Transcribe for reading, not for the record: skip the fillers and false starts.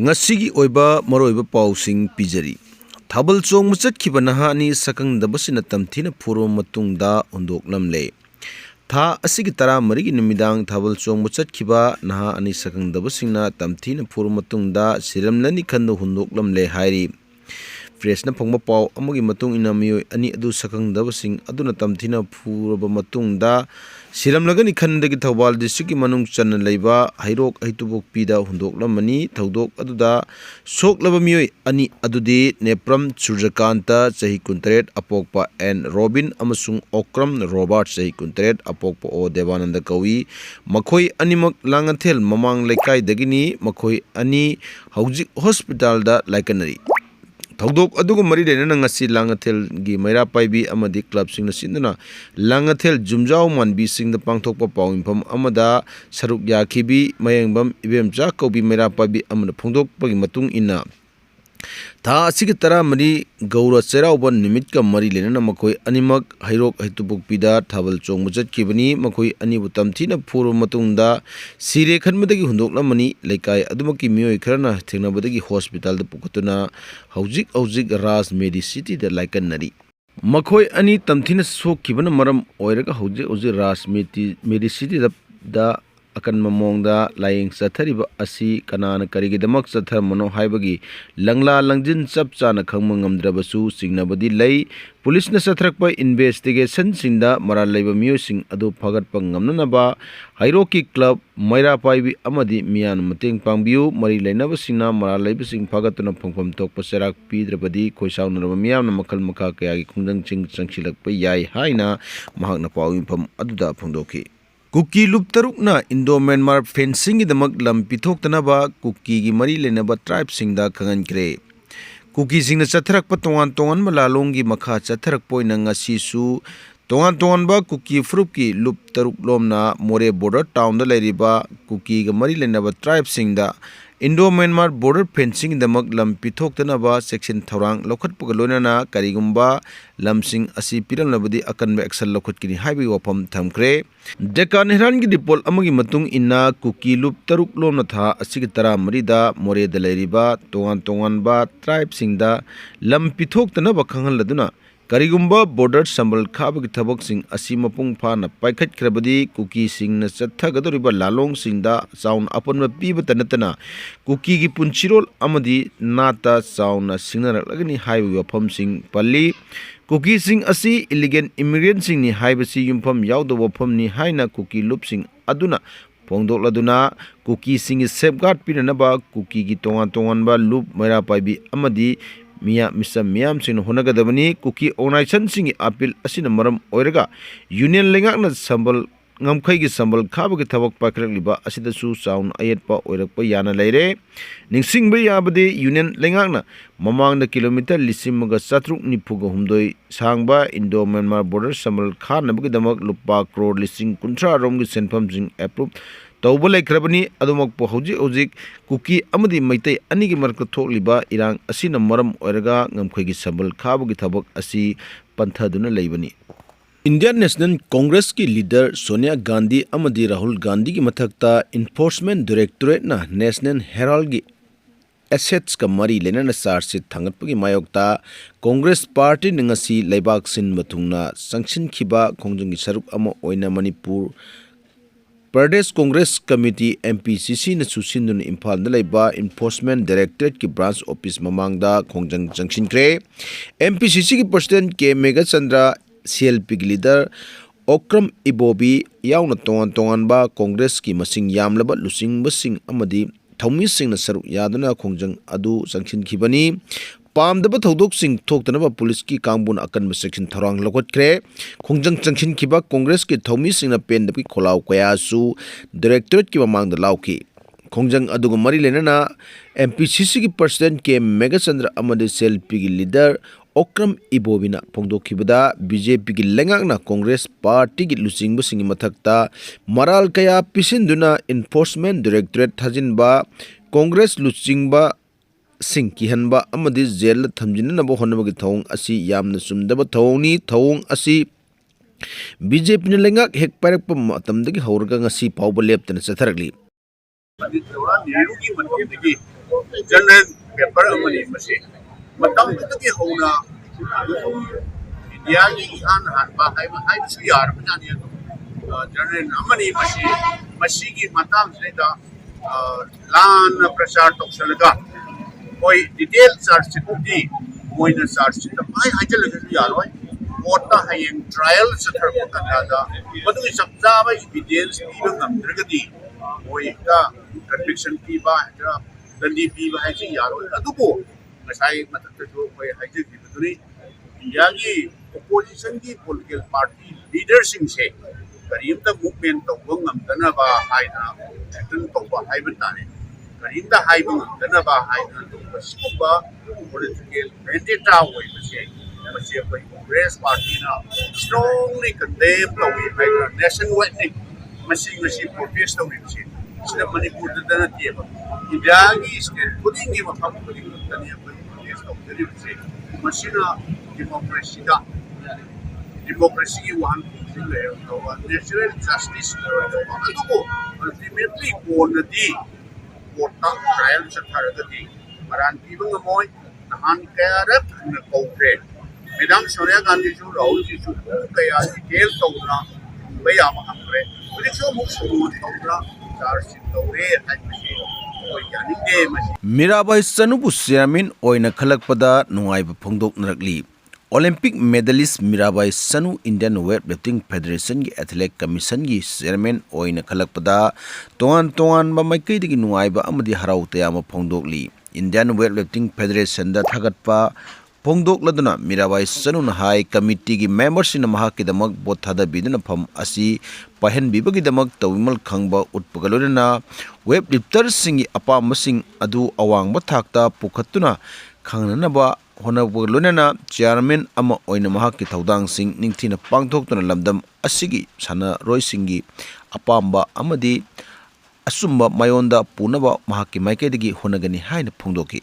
ngasi oiba maroiba pausing pijari thabal chong muchat khiba naha ani sakang dabasina tamthina phuro matungda undoklamle tha asigi tara marigi numidang thabal chong muchat khiba naha ani sakang dabasingna tamthina phuro matungda siramlani khandu hundoklamle hairi Fresh na phongma paw amagi matung ina mioi ani adu sakang dabasing aduna tamthina phuraba matungda siramlagani khandagi Thawbal district ki manung channa leiba hairok haitubok pida hundoklamani thodok aduda soklaba mioi ani adudi Nepram Surjakanta chahi 38 apokpa and Robin amasung Okram Robert chahi 38 apokpa o Devananda kawi makhoi animak langathel mamang laikai dagini makhoi ani haujik hospital da laikanari Thodok adugu mari lena ngasi langathel gi maira paibi amadi club sing na sinna langathel jumjau manbi sing da pangthokpa pawimpham amada saruk yakhibi mayengbam ibemcha kobi maira paibi amana phongdokpagi matung ina tha asigi tara mari gaura cherauba nimit ka mari lena makoi animak hairok haitubuk pida thabal chong mujat kibani makoi ani butam thina phuru matungda sire khanmadagi hundoklamani laikai adumaki mioi kharana thengnabadagi hospital da pukatuna hojik Raj Medicity da laikanari makoi ani tamthina sokibana maram oiraga hojik Raj Medicity da akan mamongda laying sathariba asi kanana karigidamak satharmano haibagi langla langjin chapchana khangma ngamdrabasu singnabadi lei police na sathrakpa investigation singda maral leiba miosing adu phagatpa ngamnanaba hairoki club maira paibi amadi miyan mateng pangbiu mari leinaba singna maral leiba sing phagatuna phongpham tokpa serak pidrabadi khoisaunaraba miyamna makhal makha kayagi khungdang ching changsilakpa yai haina mahakna pawimpham aduda phongdoki Kuki loop tarukna Indo-Myanmar fencing idamak lam pithoktanaba kuki gi mari lenaba tribe singda khangankre kuki singna chatharakpa tongan malalong gi makha chatharakpoina ngasisu tongan ba kuki frup ki loop taruk lomna more border town da leiriba kuki gi mari lenaba tribe singda Indo-Myanmar border fencing damak lam pithoktanaba section thorang lokhatpuga loinana karigumba lamsing asi piramlabadi akanba action lokhatkini haibi wafam thamkre Deccan Herald gi dipol amagi matung inna kuki loop taruk lomna tha asigi tara marida more da leiriba tongan ba tribe singda lam pithoktanaba khanghalladuna Karigumba border sambal khabagi thabak sing asi mapung phana paikhat khrabadi kuki sing na chathagadoriba lalong singda sound apanma piba tanatana kuki gi punchirol amadi nata sound na singnarakagani highway wafam sing palli kuki sing asi illegal immigrant sing ni haibasi yumpham yawda wafam ni haina kuki loop sing aduna Pongdokladuna kuki sing safeguard pinanaba kuki gi tongan ba loop maira paibi amadi miyam sing honagadabani kuki organization sing appeal asina maram oiraga union lengakna sambal ngamkhai gi sambal khabagi thabak pakrakliba asida su sound ayetpa oirakpa yana leire ningsingba yabade union lengakna mamangda kilometer lisimga chatruk nipuga humdoi sangba Indo-Myanmar border sambal khanabagi damak lupa crore lising kuntra rom gi senpham sing approve tawba laikhrabani adumokpo hojik kuki amadi maitai anigi marka thokliba irang asina maram oiraga ngamkhoi sambal khabagi thabak asi panthaduna leibani Indian National Congress ki leader Sonia Gandhi amadi Rahul Gandhi ki mathakta Enforcement Directorate na National Herald gi assets ka mari lenana charge thangatpagi mayokta Congress Party ngasi leibak sin mathungna sanction khiba khongjungi saruk ama oina Manipur Pradesh Congress Committee MPCC na susindun Imphal na laiba Enforcement Directorate ki branch office mamangda khongjang jangsinkre MPCC ki president K Megachandra CLP ki leader Okram Ibobi yauna tongan ba Congress ki masing yamlaba lusing basing amadi thaumi sing na saruk yaduna khongjang adu jangsinkhibani Pamdaba thodok sing thoktanaba police ki kangbun akanba section tharang lokhatkre khongjang changsin khiba Congress ki thaumi singna pen dabi kholaw kaya su directorate ki mamangda lauki khongjang adugo mari lenana MPCC ki president K Megachandra amade CLP ki leader Okram Ibobina phongdokhibada BJP ki lengakna Congress party ki lusingba singi mathakta maral kaya pisinduna enforcement directorate thajinba Congress lusingba sing kihanba amadi jail thamjinna honabagi thong asi yamna sumdaba thongni thong asi BJP ni lengak hek parakpa matamdagi haurga ngasi pawba leptana satharakli general paper अमनी मसे मतम तकी होना India की इहान हानबा high सुयार बजानी general अमनी मसी की मतम से लान प्रचार तौसलगा कोई डिटेल चार्ज चिट्ठी मोइन चार्ज चिट्ठी भाई हाइजल लगे यारोय कोर्टा हयेंग ट्रायल चथर कनादा मदुगी सबजाबा एविडेंस पीबा ngамद्रगदी मोइका कन्विक्शन पीबा है दंडी पीबा है जी यारोय अदुबो ngasai matakto कोई हाइजल की इंडिया की ओपोजिशन की पॉलिटिकल पार्टी लीडरशिप से करीमता मूवमेंट तौबा ngамदनबा हाइना एक्शन तौबा हाइबताने करीमता हाइबा ngамदनबा हाइना तौबा सिकुबा पॉलिटिकल वेंडेटा होइबसे मसे कोई कांग्रेस पार्टी ना स्ट्रांगली कंडेम तौबी हाइना नेशन वाइड मसी प्रोटेस्ट तौबसे सिदा मणिपुर दना तेबा इंडिया की स्टेट खुदिंगी मफम खुदिंग तनी कोई प्रोटेस्ट तौबसे मसीना democracy की वाहन नेचुरल जस्टिस अल्टीमेटली कोर्नदी कोर्टा ट्रायल चथारगदी मरान पीबा ngमोय नहान कयारक न कौरे मैडम सोनिया गांधी जो राहुल जी जो कया डिटेल तौना भैया हमरे पुलिसो मुसुम तौना चार्ज तौरे हाइबसे कोई यानिदे मसी मीराबाई चनुबु चेयरमैन ओइना खलकपदा नुंगाइबा फोंदोकनरकली Olympic medallist Mirabai Chanu Indian weight lifting federation की एथलेट कमीशन की चेयरमैन ओइना खलकपदा तोंगान तोंगान माइकैदगी नुंगाइबा अमदि हराउ तयामा फोंदोकली इंडियन वेट लिफ्टिंग फेडरेशन दा थागतपा फोंदोकलदुना मीराबाई चनुना हाई कमिटी की मेंबरसिन महाकिदमक बोट थादबिदुना फम असि पाहनबिबगिदमक तविमल खंगबा उत्पगलोना वेब लिफ्टरसिंग की अपामसिंग अदु अवांगबा थाकता पुखत्तुना खांगननबा होनबगलोना चेयरमैन अमा ओइना महाकि थौदांगसिंग निंगथिना पांगथोक्तुना लमदम असिगी साना रोइसिंगी अपामबा अमदि असुम्बा मायोंदा पुनबा महाकि माइकेदगी होनगनी हाइना फोंदोकी।